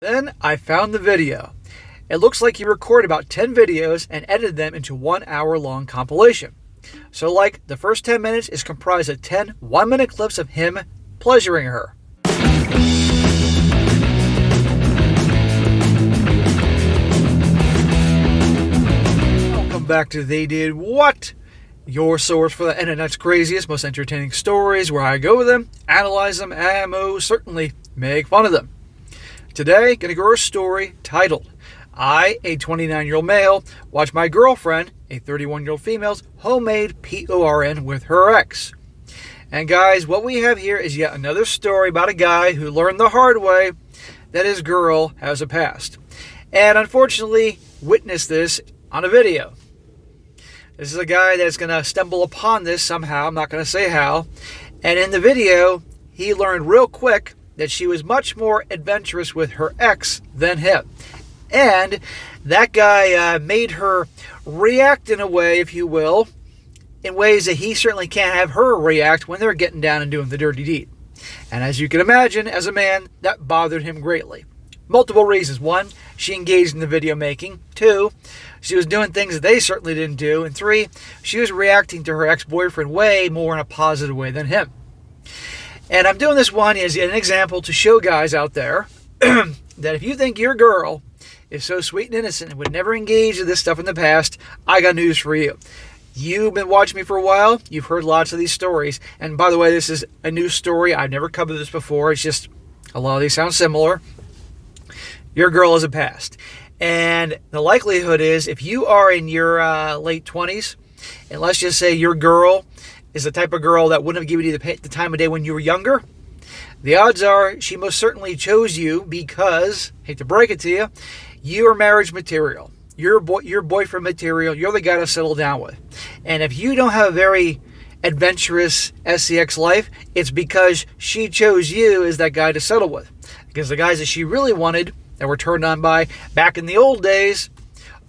Then I found the video. It looks like he recorded about 10 videos and edited them into 1 hour long compilation. So like the first 10 minutes is comprised of 10 1-minute clips of him pleasuring her. Welcome back to They Did What? Your source for the internet's craziest, most entertaining stories, where I go with them, analyze them, and most certainly make fun of them. Today, gonna go over a story titled, I, a 29-year-old male, watch my girlfriend, a 31-year-old female's homemade PORN with her ex. And guys, what we have here is yet another story about a guy who learned the hard way that his girl has a past. And unfortunately, witnessed this on a video. This is a guy that's going to stumble upon this somehow, I'm not going to say how. And in the video, he learned real quick that she was much more adventurous with her ex than him. And that guy made her react in a way, if you will, in ways that he certainly can't have her react when they're getting down and doing the dirty deed. And as you can imagine, as a man, that bothered him greatly. Multiple reasons. One, she engaged in the video making. Two, she was doing things that they certainly didn't do. And three, she was reacting to her ex-boyfriend way more in a positive way than him. And I'm doing this one as an example to show guys out there that if you think your girl is so sweet and innocent and would never engage in this stuff in the past, I got news for you. You've been watching me for a while. You've heard lots of these stories. And by the way, this is a new story. I've never covered this before. It's just a lot of these sound similar. Your girl has a past. And the likelihood is if you are in your late 20s, and let's just say your girl is the type of girl that wouldn't have given you the time of day when you were younger, the odds are she most certainly chose you because, hate to break it to you, you are marriage material. You're boyfriend material. You're the guy to settle down with. And if you don't have a very adventurous SCX life, it's because she chose you as that guy to settle with. Because the guys that she really wanted, that were turned on by back in the old days,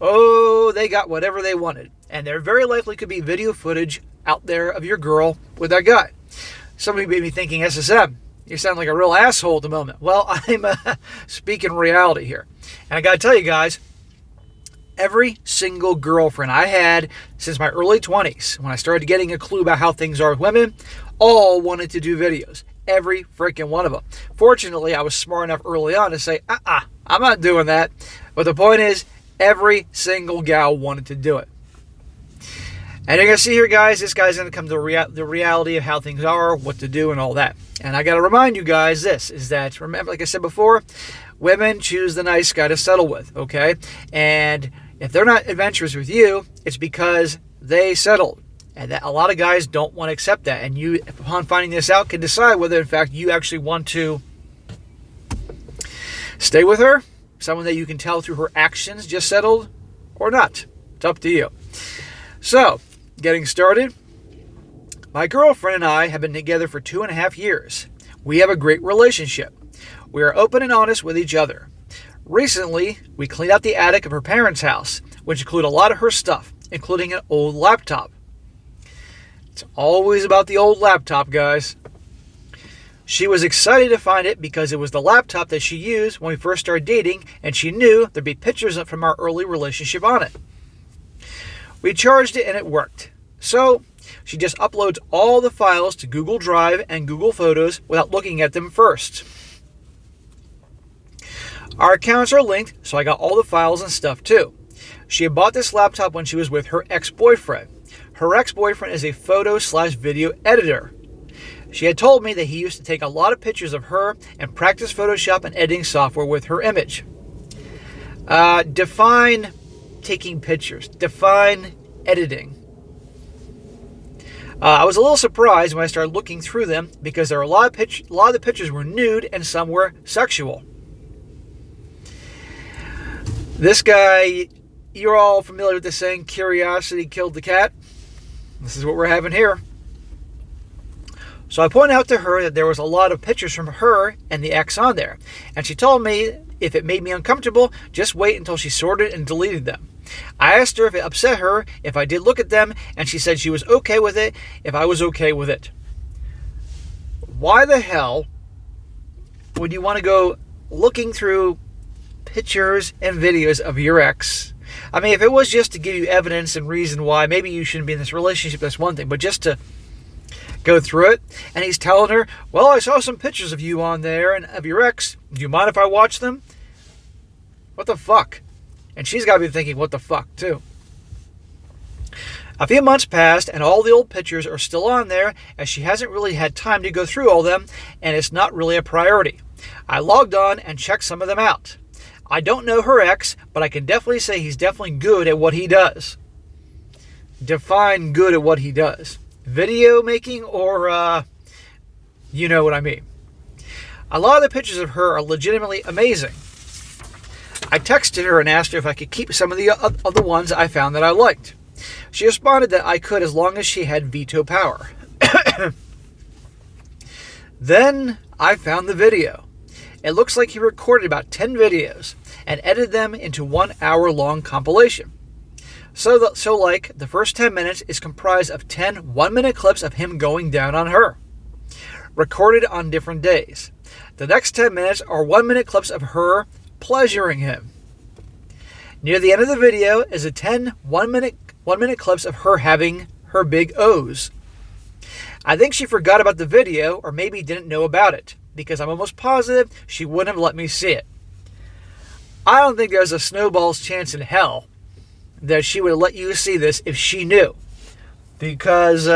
oh, they got whatever they wanted. And there very likely could be video footage out there of your girl with that guy. Some of you may be thinking, SSM, you sound like a real asshole at the moment. Well, I'm speaking reality here. And I got to tell you guys, every single girlfriend I had since my early 20s, when I started getting a clue about how things are with women, all wanted to do videos. Every freaking one of them. Fortunately, I was smart enough early on to say, I'm not doing that. But the point is, every single gal wanted to do it. And you're going to see here, guys, this guy's going to come to the reality of how things are, what to do, and all that. And I got to remind you guys this, is that, remember, like I said before, women choose the nice guy to settle with, okay? And if they're not adventurous with you, it's because they settled. And that a lot of guys don't want to accept that. And you, upon finding this out, can decide whether, in fact, you actually want to stay with her, someone that you can tell through her actions just settled, or not. It's up to you. So, getting started. My girlfriend and I have been together for 2.5 years. We have a great relationship. We are open and honest with each other. Recently, we cleaned out the attic of her parents' house, which included a lot of her stuff, including an old laptop. It's always about the old laptop, guys. She was excited to find it because it was the laptop that she used when we first started dating, and she knew there'd be pictures from our early relationship on it. We charged it and it worked. So, she just uploads all the files to Google Drive and Google Photos without looking at them first. Our accounts are linked, so I got all the files and stuff too. She had bought this laptop when she was with her ex-boyfriend. Her ex-boyfriend is a photo/video editor. She had told me that he used to take a lot of pictures of her and practice Photoshop and editing software with her image. Define taking pictures. Define editing. I was a little surprised when I started looking through them because there were a lot of the pictures were nude and some were sexual. This guy, you're all familiar with the saying, curiosity killed the cat. This is what we're having here. So I pointed out to her that there was a lot of pictures from her and the ex on there. And she told me if it made me uncomfortable, just wait until she sorted and deleted them. I asked her if it upset her if I did look at them, and she said she was okay with it if I was okay with it. Why the hell would you want to go looking through pictures and videos of your ex. I mean, if it was just to give you evidence and reason why maybe you shouldn't be in this relationship, that's one thing. But just to go through it, and he's telling her, well, I saw some pictures of you on there and of your ex. Do you mind if I watch them? What the fuck? And she's got to be thinking, what the fuck, too. A few months passed, and all the old pictures are still on there, as she hasn't really had time to go through all them, and it's not really a priority. I logged on and checked some of them out. I don't know her ex, but I can definitely say he's definitely good at what he does. Define good at what he does. Video making or, you know what I mean. A lot of the pictures of her are legitimately amazing. I texted her and asked her if I could keep some of the ones I found that I liked. She responded that I could as long as she had veto power. Then I found the video. It looks like he recorded about 10 videos and edited them into 1 hour-long compilation. So like, the first 10 minutes is comprised of 10 one-minute clips of him going down on her, recorded on different days. The next 10 minutes are 1-minute clips of her pleasuring him. Near the end of the video is a 10 one-minute clips of her having her big O's. I think she forgot about the video or maybe didn't know about it, because I'm almost positive she wouldn't have let me see it. I don't think there's a snowball's chance in hell that she would have let you see this if she knew, because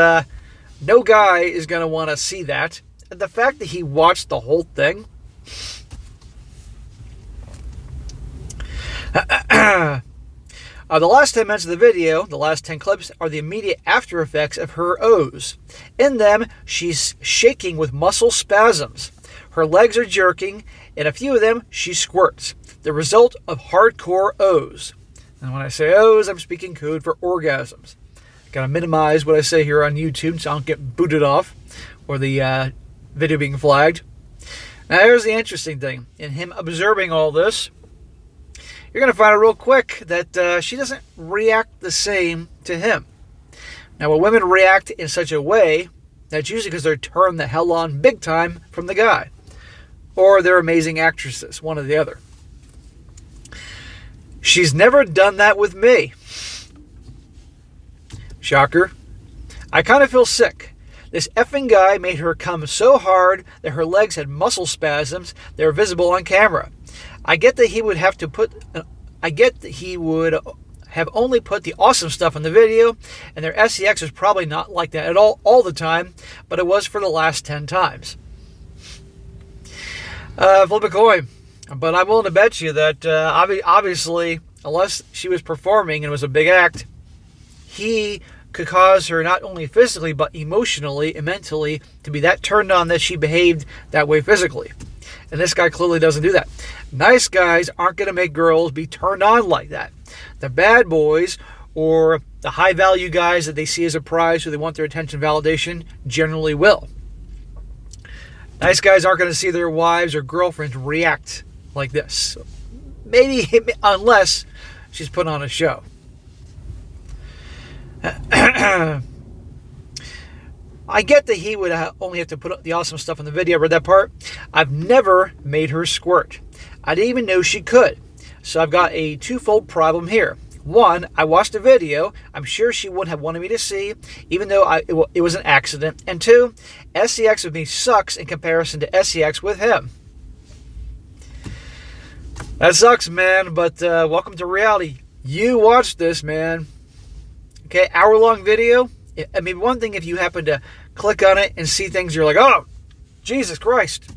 no guy is going to want to see that. And the fact that he watched the whole thing, the last 10 minutes of the video, the last 10 clips, are the immediate after effects of her O's. In them, she's shaking with muscle spasms. Her legs are jerking. In a few of them, she squirts. The result of hardcore O's. And when I say O's, I'm speaking code for orgasms. Gotta minimize what I say here on YouTube so I don't get booted off or the video being flagged. Now here's the interesting thing. In him observing all this, you're going to find out real quick that she doesn't react the same to him. Now, when women react in such a way, that's usually because they're turned the hell on big time from the guy. Or they're amazing actresses, one or the other. She's never done that with me. Shocker. I kind of feel sick. This effing guy made her come so hard that her legs had muscle spasms that were visible on camera. I get that he would have only put the awesome stuff in the video, and their SEX was probably not like that at all the time, but it was for the last 10 times. Flip a coin. But I'm willing to bet you that obviously, unless she was performing and it was a big act, he could cause her not only physically, but emotionally and mentally to be that turned on that she behaved that way physically. And this guy clearly doesn't do that. Nice guys aren't going to make girls be turned on like that. The bad boys or the high-value guys that they see as a prize who they want their attention validation generally will. Nice guys aren't going to see their wives or girlfriends react like this. Maybe unless she's put on a show. I get that he would only have to put up the awesome stuff in the video. I read that part. I've never made her squirt. I didn't even know she could. So I've got a twofold problem here. One, I watched the video. I'm sure she wouldn't have wanted me to see, even though it was an accident. And two, SEX with me sucks in comparison to SEX with him. That sucks, man, but welcome to reality. You watched this, man. Okay, hour-long video. I mean, one thing if you happen to click on it and see things, you're like, oh, Jesus Christ,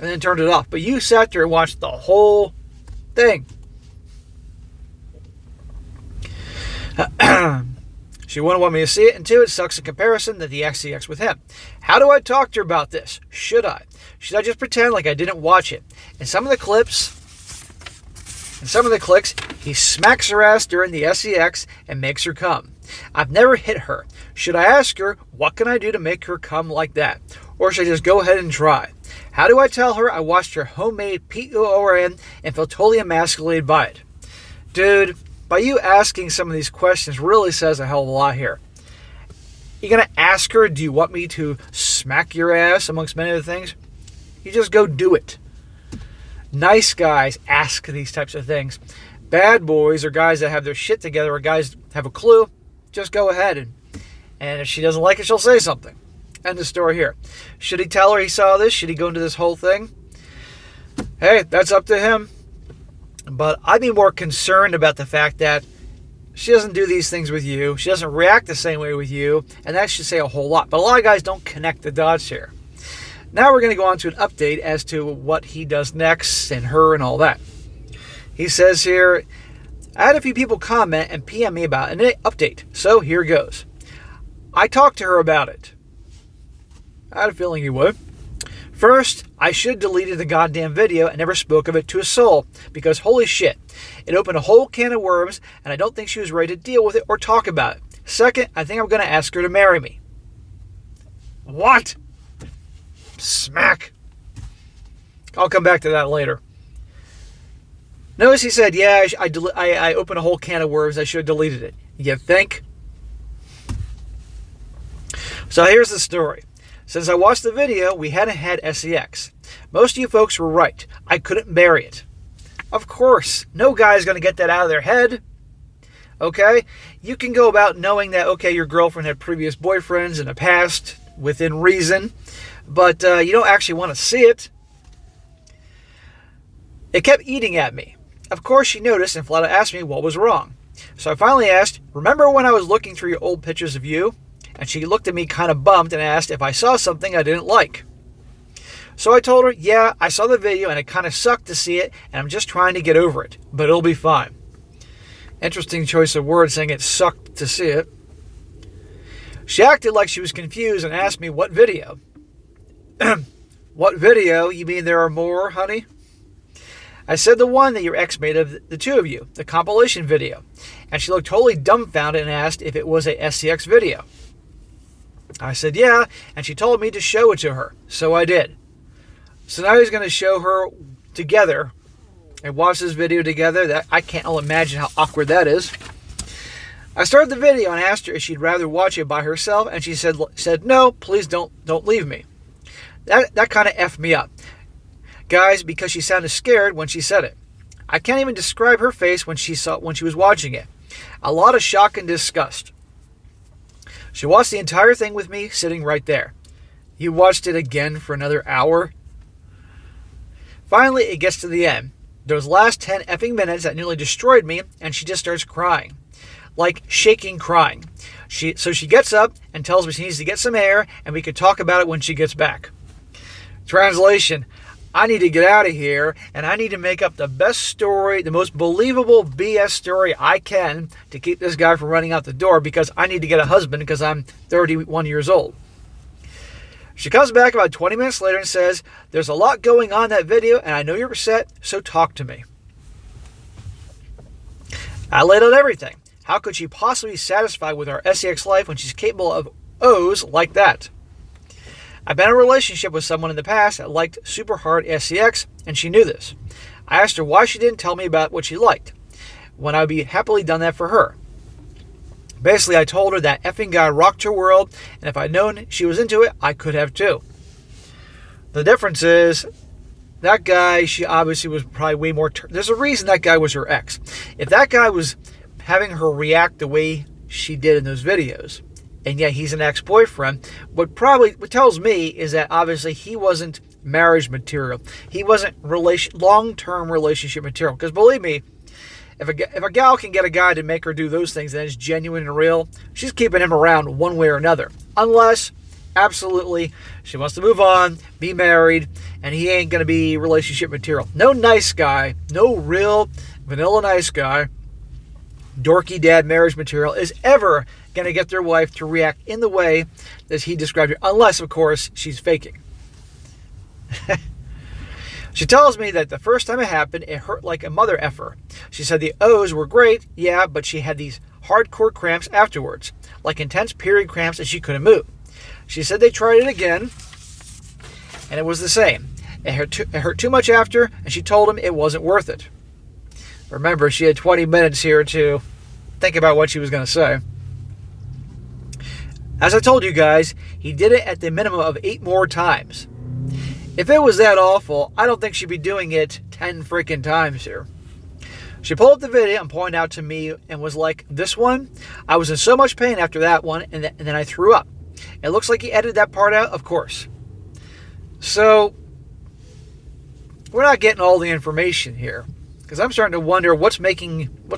and then turned it off. But you sat there and watched the whole thing. She wouldn't want me to see it, and two, it sucks in comparison to the XCX with him. How do I talk to her about this? Should I? Should I just pretend like I didn't watch it? In some of the clips, he smacks her ass during the SEX and makes her come. I've never hit her. Should I ask her, what can I do to make her come like that? Or should I just go ahead and try? How do I tell her I watched her homemade PORN and feel totally emasculated by it? Dude, by you asking some of these questions really says a hell of a lot here. You're going to ask her, do you want me to smack your ass, amongst many other things? You just go do it. Nice guys ask these types of things. Bad boys are guys that have their shit together, or guys have a clue. Just go ahead, and if she doesn't like it, she'll say something. End of story here. Should he tell her he saw this? Should he go into this whole thing? Hey, that's up to him. But I'd be more concerned about the fact that she doesn't do these things with you. She doesn't react the same way with you. And that should say a whole lot. But a lot of guys don't connect the dots here. Now we're going to go on to an update as to what he does next and her and all that. He says here, I had a few people comment and PM me about an update. So here goes. I talked to her about it. I had a feeling he would. First, I should have deleted the goddamn video and never spoke of it to a soul, because holy shit, it opened a whole can of worms, and I don't think she was ready to deal with it or talk about it. Second, I think I'm going to ask her to marry me. What? Smack. I'll come back to that later. Notice he said, yeah, I opened a whole can of worms, I should have deleted it. You think? So here's the story. Since I watched the video, we hadn't had sex. Most of you folks were right. I couldn't marry it. Of course, no guy's going to get that out of their head. Okay? You can go about knowing that, okay, your girlfriend had previous boyfriends in the past, within reason, but you don't actually want to see it. It kept eating at me. Of course, she noticed and flat out asked me what was wrong. So I finally asked, remember when I was looking through your old pictures of you? And she looked at me kind of bummed and asked if I saw something I didn't like. So I told her, yeah, I saw the video and it kind of sucked to see it, and I'm just trying to get over it, but it'll be fine. Interesting choice of words, saying it sucked to see it. She acted like she was confused and asked me, what video? What video? You mean there are more, honey? I said the one that your ex made of the two of you, the compilation video. And she looked totally dumbfounded and asked if it was a SCX video. I said, yeah, and she told me to show it to her. So I did. So now he's going to show her together and watch this video together. That I can't imagine how awkward that is. I started the video and asked her if she'd rather watch it by herself, and she said no, please don't leave me. That kind of effed me up, guys, because she sounded scared when she said it. I can't even describe her face when she was watching it. A lot of shock and disgust. She watched the entire thing with me sitting right there. You watched it again for another hour? Finally, it gets to the end. Those last 10 effing minutes that nearly destroyed me, and she just starts crying. Like shaking crying. So she gets up and tells me she needs to get some air, and we could talk about it when she gets back. Translation: I need to get out of here, and I need to make up the best story, the most believable BS story I can to keep this guy from running out the door, because I need to get a husband because I'm 31 years old. She comes back about 20 minutes later and says, there's a lot going on in that video, and I know you're upset, so talk to me. I laid out everything. How could she possibly be satisfied with our SEX life when she's capable of O's like that? I've been in a relationship with someone in the past that liked super hard SEX, and she knew this. I asked her why she didn't tell me about what she liked, when I would be happily done that for her. Basically, I told her that effing guy rocked her world, and if I'd known she was into it, I could have too. The difference is, that guy, she obviously was probably way more... There's a reason that guy was her ex. If that guy was having her react the way she did in those videos, and yet he's an ex-boyfriend, what tells me is that obviously he wasn't marriage material. He wasn't long-term relationship material. Because believe me, if a gal can get a guy to make her do those things and it's genuine and real, she's keeping him around one way or another. Unless, absolutely, she wants to move on, be married, and he ain't going to be relationship material. No nice guy, no real vanilla nice guy, dorky dad marriage material is ever going to get their wife to react in the way that he described her. Unless, of course, she's faking. She tells me that the first time it happened, it hurt like a mother effer. She said the O's were great, yeah, but she had these hardcore cramps afterwards, like intense period cramps that she couldn't move. She said they tried it again, and it was the same. It hurt too much after, and she told him it wasn't worth it. Remember, she had 20 minutes here to think about what she was going to say. As I told you guys, he did it at the minimum of 8 more times. If it was that awful, I don't think she'd be doing it 10 freaking times here. She pulled up the video and pointed out to me and was like, this one, I was in so much pain after that one, and then I threw up. It looks like he edited that part out, of course. So, we're not getting all the information here. Because I'm starting to wonder what's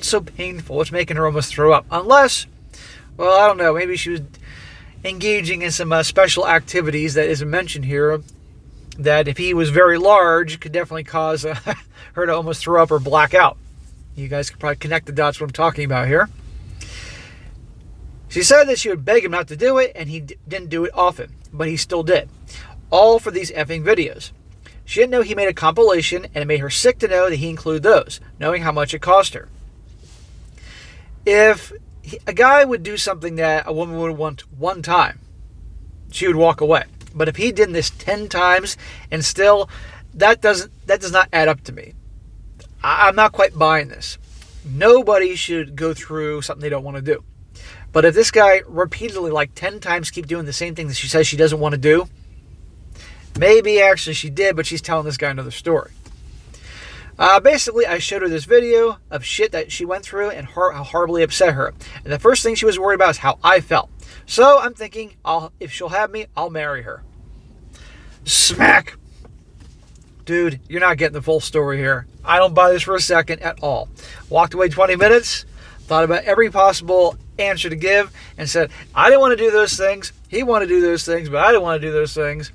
so painful, what's making her almost throw up. Unless, well, I don't know, maybe she was engaging in some special activities that isn't mentioned here, that if he was very large, could definitely cause her to almost throw up or black out. You guys could probably connect the dots what I'm talking about here. She said that she would beg him not to do it, and he didn't do it often, but he still did. All for these effing videos. She didn't know he made a compilation, and it made her sick to know that he included those, knowing how much it cost her. If a guy would do something that a woman would want one time, she would walk away. But if he did this 10 times, and still, that does not add up to me. I'm not quite buying this. Nobody should go through something they don't want to do. But if this guy repeatedly, like 10 times, keep doing the same thing that she says she doesn't want to do, maybe actually she did, but she's telling this guy another story. Basically, I showed her this video of shit that she went through and how horribly upset her. And the first thing she was worried about is how I felt. So I'm thinking, if she'll have me, I'll marry her. Smack! Dude, you're not getting the full story here. I don't buy this for a second at all. Walked away 20 minutes, thought about every possible answer to give, and said, I didn't want to do those things. He wanted to do those things, but I didn't want to do those things.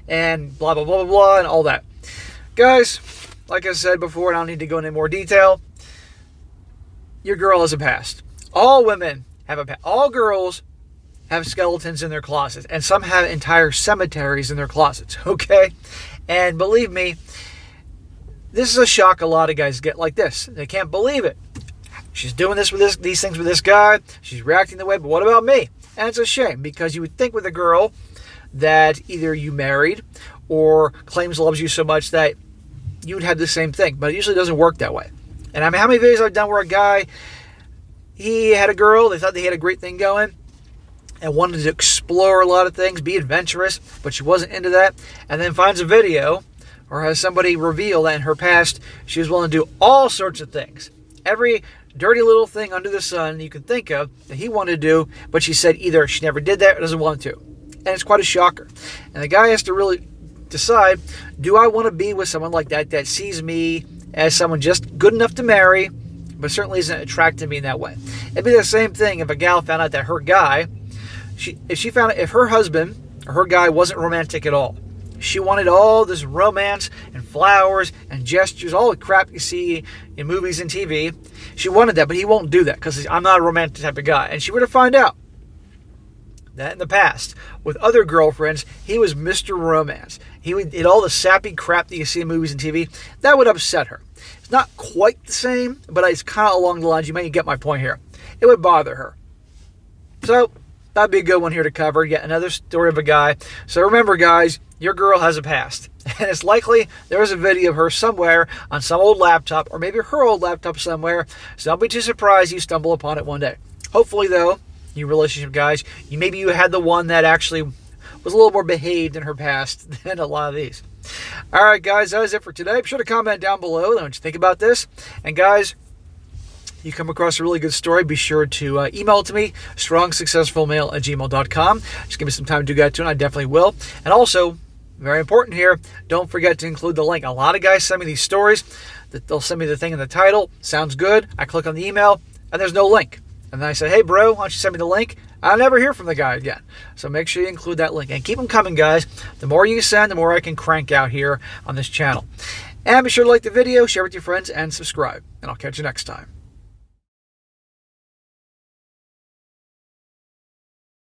And blah, blah, blah, blah, blah, and all that. Guys, like I said before, and I don't need to go into more detail, your girl has a past. All women have a past. All girls have skeletons in their closets, and some have entire cemeteries in their closets, okay? And believe me, this is a shock a lot of guys get like this. They can't believe it. She's doing these things with this guy. She's reacting the way, but what about me? And it's a shame, because you would think with a girl that either you married or claims loves you so much that you would have the same thing. But it usually doesn't work that way. And I mean, how many videos I've done where a guy, he had a girl, they thought they had a great thing going, and wanted to explore a lot of things, be adventurous, but she wasn't into that, and then finds a video or has somebody reveal that in her past she was willing to do all sorts of things. Every dirty little thing under the sun you can think of that he wanted to do, but she said either she never did that or doesn't want to. And it's quite a shocker. And the guy has to really decide, do I want to be with someone like that sees me as someone just good enough to marry, but certainly isn't attracted to me in that way? It'd be the same thing if a gal found out that her guy, if her husband or her guy wasn't romantic at all. She wanted all this romance and flowers and gestures, all the crap you see in movies and TV. She wanted that, but he won't do that because I'm not a romantic type of guy. And she were to find out that in the past, with other girlfriends, he was Mr. Romance. He did all the sappy crap that you see in movies and TV. That would upset her. It's not quite the same, but it's kind of along the lines. You may get my point here. It would bother her. So that'd be a good one here to cover. Yet another story of a guy. So remember, guys, your girl has a past. And it's likely there is a video of her somewhere on some old laptop, or maybe her old laptop somewhere. So don't be too surprised you stumble upon it one day. Hopefully, though, you relationship guys, maybe you had the one that actually was a little more behaved in her past than a lot of these. All right, guys, that is it for today. Be sure to comment down below what you think about this. And guys, you come across a really good story, be sure to email it to me, strongsuccessfulmale@gmail.com. Just give me some time to get to it, and I definitely will. And also, very important here, don't forget to include the link. A lot of guys send me these stories, that they'll send me the thing in the title, sounds good, I click on the email, and there's no link. And then I say, hey bro, why don't you send me the link? I'll never hear from the guy again. So make sure you include that link. And keep them coming, guys. The more you send, the more I can crank out here on this channel. And be sure to like the video, share with your friends, and subscribe. And I'll catch you next time.